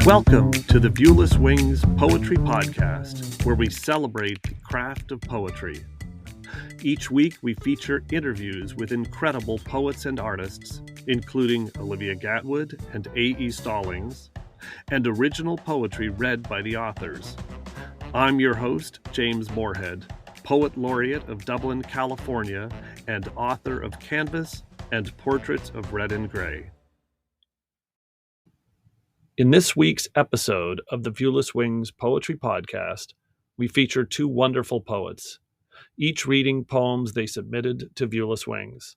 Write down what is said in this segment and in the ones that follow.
Welcome to the Viewless Wings Poetry Podcast, where we celebrate the craft of poetry. Each week, we feature interviews with incredible poets and artists, including Olivia Gatwood and A.E. Stallings, and original poetry read by the authors. I'm your host, James Morehead, Poet Laureate of Dublin, California, and author of Canvas and Portraits of Red and Gray. In this week's episode of the Viewless Wings Poetry Podcast, we feature two wonderful poets, each reading poems they submitted to Viewless Wings.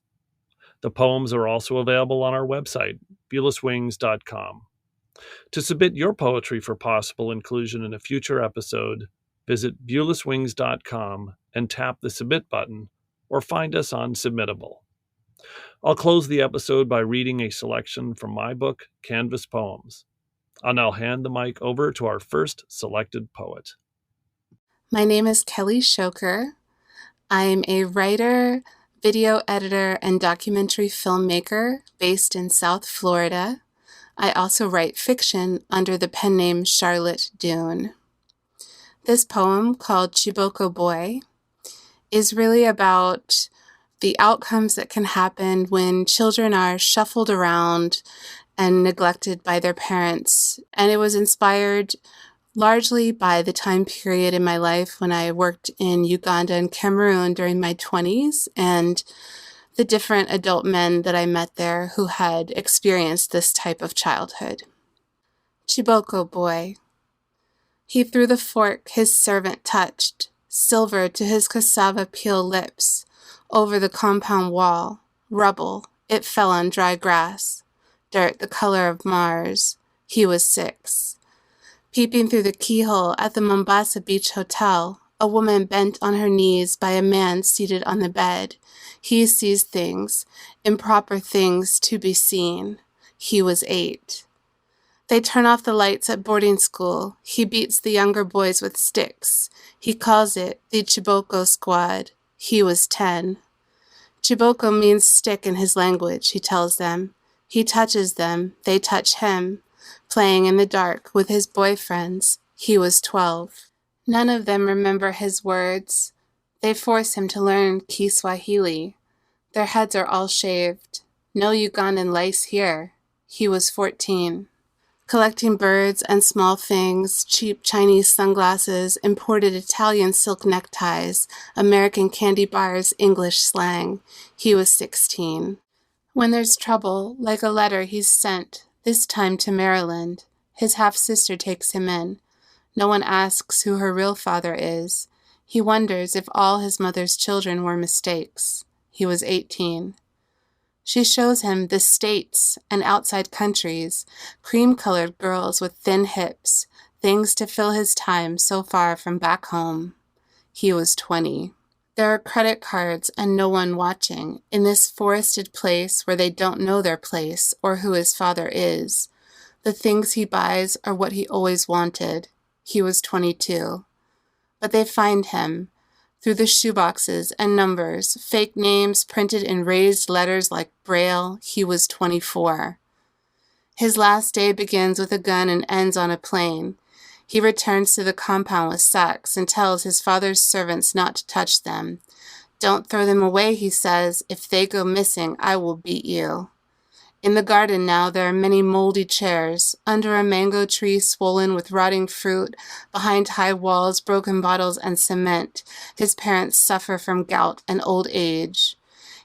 The poems are also available on our website, viewlesswings.com. To submit your poetry for possible inclusion in a future episode, visit viewlesswings.com and tap the Submit button, or find us on Submittable. I'll close the episode by reading a selection from my book, Canvas Poems. I'll now hand the mic over to our first selected poet. My name is Kelly Showker. I'm a writer, video editor, and documentary filmmaker based in South Florida. I also write fiction under the pen name Charlotte Dune. This poem, called Chiboko Boy, is really about the outcomes that can happen when children are shuffled around and neglected by their parents. And it was inspired largely by the time period in my life when I worked in Uganda and Cameroon during my 20s and the different adult men that I met there who had experienced this type of childhood. Chiboko Boy. He threw the fork his servant touched, silver to his cassava peel lips, over the compound wall, rubble, it fell on dry grass. Dirt the color of Mars. He was 6. Peeping through the keyhole at the Mombasa Beach Hotel, a woman bent on her knees by a man seated on the bed. He sees things, improper things to be seen. He was 8. They turn off the lights at boarding school. He beats the younger boys with sticks. He calls it the Chiboko Squad. He was 10. Chiboko means stick in his language, he tells them. He touches them, they touch him, playing in the dark with his boyfriends. He was 12. None of them remember his words. They force him to learn Kiswahili. Their heads are all shaved. No Ugandan lice here. He was 14. Collecting birds and small things, cheap Chinese sunglasses, imported Italian silk neckties, American candy bars, English slang. He was 16. When there's trouble, like a letter he's sent, this time to Maryland, his half-sister takes him in. No one asks who her real father is. He wonders if all his mother's children were mistakes. He was 18. She shows him the states and outside countries, cream-colored girls with thin hips, things to fill his time so far from back home. He was 20. There are credit cards and no one watching in this forested place where they don't know their place or who his father is. The things he buys are what he always wanted. He was 22. But they find him through the shoeboxes and numbers, fake names printed in raised letters like Braille. He was 24. His last day begins with a gun and ends on a plane. He returns to the compound with sacks and tells his father's servants not to touch them. Don't throw them away, he says. If they go missing, I will beat you. In the garden now there are many moldy chairs, under a mango tree swollen with rotting fruit, behind high walls, broken bottles, and cement. His parents suffer from gout and old age.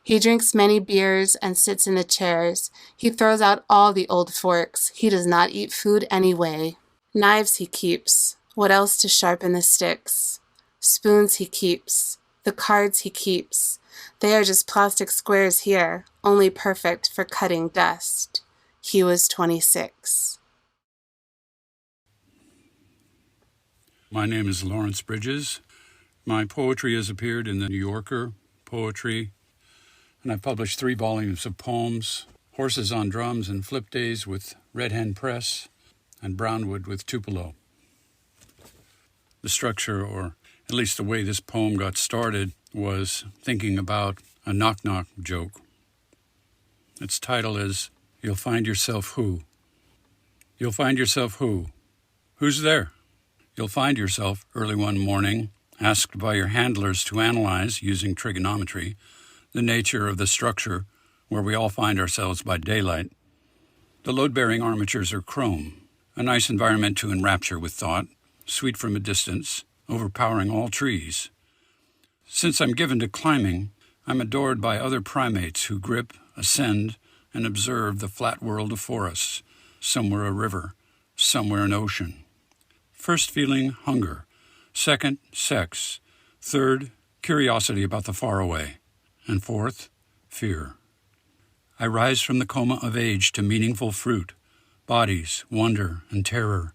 He drinks many beers and sits in the chairs. He throws out all the old forks. He does not eat food anyway. Knives he keeps. What else to sharpen the sticks? Spoons he keeps. The cards he keeps. They are just plastic squares here, only perfect for cutting dust. He was 26. My name is Lawrence Bridges. My poetry has appeared in the New Yorker, Poetry, and I've published 3 volumes of poems, Horses on Drums and Flip Days with Red Hen Press, and Brownwood with Tupelo. The structure, or at least the way this poem got started, was thinking about a knock-knock joke. Its title is, You'll Find Yourself Who? You'll find yourself who? Who's there? You'll find yourself early one morning asked by your handlers to analyze, using trigonometry, the nature of the structure where we all find ourselves by daylight. The load-bearing armatures are chrome, a nice environment to enrapture with thought, sweet from a distance, overpowering all trees. Since I'm given to climbing, I'm adored by other primates who grip, ascend, and observe the flat world of forests, somewhere a river, somewhere an ocean. First feeling, hunger. Second, sex. Third, curiosity about the faraway. And fourth, fear. I rise from the coma of age to meaningful fruit, bodies, wonder, and terror,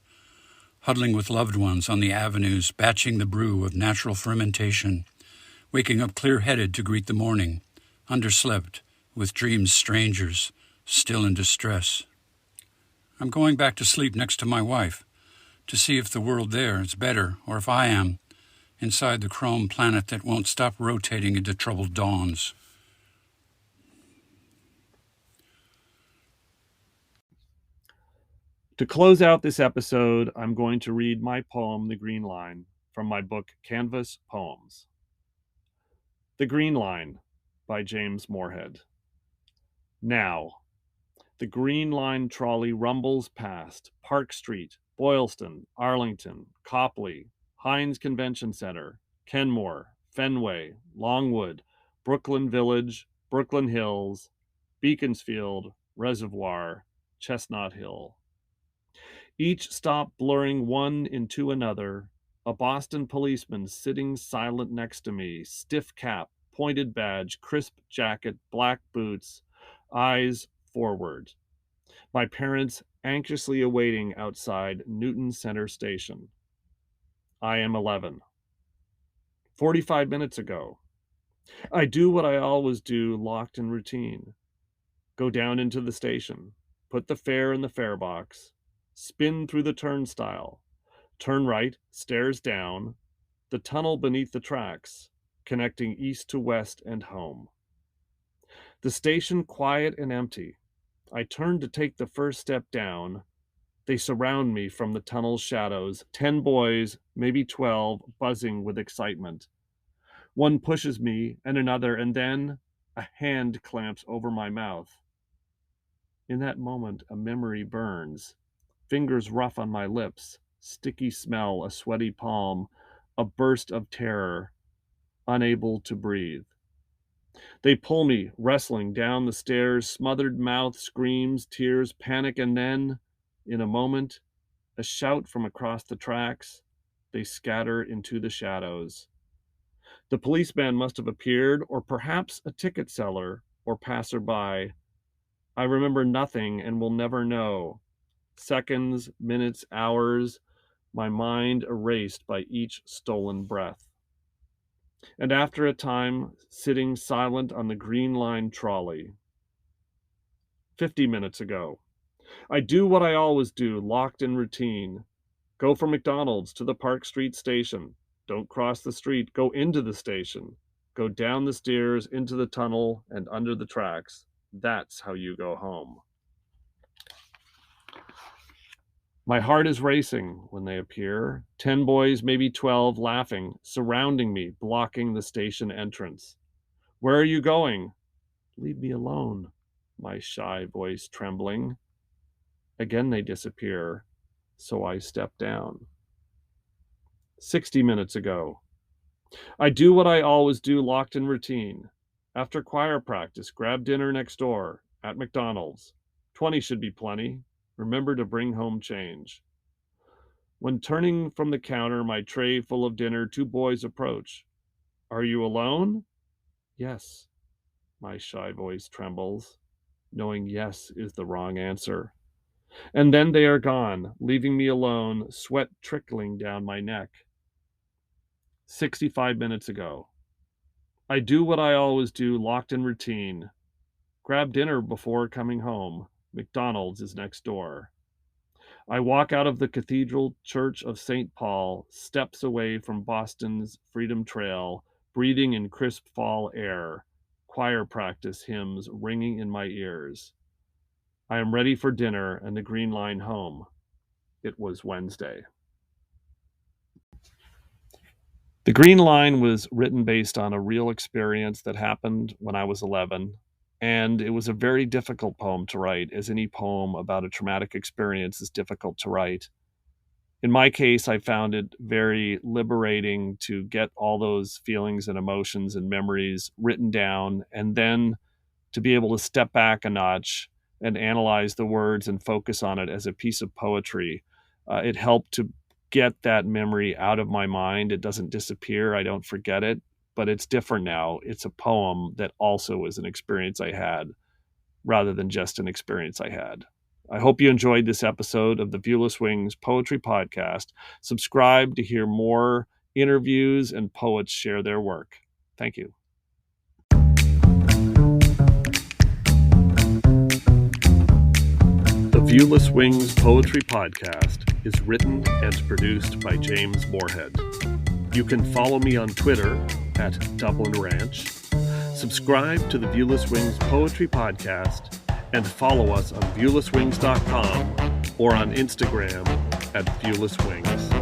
huddling with loved ones on the avenues, batching the brew of natural fermentation, waking up clear-headed to greet the morning, underslept, with dreams strangers, still in distress. I'm going back to sleep next to my wife, to see if the world there is better, or if I am, inside the chrome planet that won't stop rotating into troubled dawns. To close out this episode, I'm going to read my poem, The Green Line, from my book, Canvas Poems. The Green Line by James Morehead. Now, the Green Line trolley rumbles past Park Street, Boylston, Arlington, Copley, Heinz Convention Center, Kenmore, Fenway, Longwood, Brooklyn Village, Brooklyn Hills, Beaconsfield, Reservoir, Chestnut Hill. Each stop blurring one into another, a Boston policeman sitting silent next to me, stiff cap, pointed badge, crisp jacket, black boots, eyes forward. My parents anxiously awaiting outside Newton Center Station. I am 11. 45 minutes ago. I do what I always do, locked in routine. Go down into the station, put the fare in the fare box, spin through the turnstile, turn right, stairs down, the tunnel beneath the tracks, connecting east to west and home. The station quiet and empty. I turn to take the first step down. They surround me from the tunnel's shadows, 10 boys, maybe 12, buzzing with excitement. One pushes me, and another, and then a hand clamps over my mouth. In that moment, a memory burns. Fingers rough on my lips, sticky smell, a sweaty palm, a burst of terror, unable to breathe. They pull me, wrestling down the stairs, smothered mouth, screams, tears, panic, and then, in a moment, a shout from across the tracks. They scatter into the shadows. The policeman must have appeared, or perhaps a ticket seller or passerby. I remember nothing and will never know. Seconds, minutes, hours, my mind erased by each stolen breath. And after a time, sitting silent on the Green Line trolley. 50 minutes ago. I do what I always do, locked in routine. Go from McDonald's to the Park Street station. Don't cross the street, go into the station. Go down the stairs, into the tunnel, and under the tracks. That's how you go home. My heart is racing when they appear. 10 boys, maybe 12, laughing, surrounding me, blocking the station entrance. Where are you going? Leave me alone, my shy voice trembling. Again they disappear, so I step down. 60 minutes ago. I do what I always do, locked in routine. After choir practice, grab dinner next door, at McDonald's. 20 should be plenty. Remember to bring home change. When turning from the counter, my tray full of dinner, 2 boys approach. Are you alone? Yes. My shy voice trembles, knowing yes is the wrong answer. And then they are gone, leaving me alone, sweat trickling down my neck. 65 minutes ago. I do what I always do, locked in routine. Grab dinner before coming home. McDonald's is next door. I walk out of the Cathedral Church of St. Paul, steps away from Boston's Freedom Trail, breathing in crisp fall air, choir practice hymns ringing in my ears. I am ready for dinner and the Green Line home. It was Wednesday. The Green Line was written based on a real experience that happened when I was 11, and it was a very difficult poem to write, as any poem about a traumatic experience is difficult to write. In my case, I found it very liberating to get all those feelings and emotions and memories written down, and then to be able to step back a notch and analyze the words and focus on it as a piece of poetry. It helped to get that memory out of my mind. It doesn't disappear. I don't forget it, but it's different now. It's a poem that also is an experience I had rather than just an experience I had. I hope you enjoyed this episode of the Viewless Wings Poetry Podcast. Subscribe to hear more interviews and poets share their work. Thank you. The Viewless Wings Poetry Podcast is written and produced by James Morehead. You can follow me on Twitter at Dublin Ranch, subscribe to the Viewless Wings Poetry Podcast, and follow us on viewlesswings.com or on Instagram at Viewless Wings.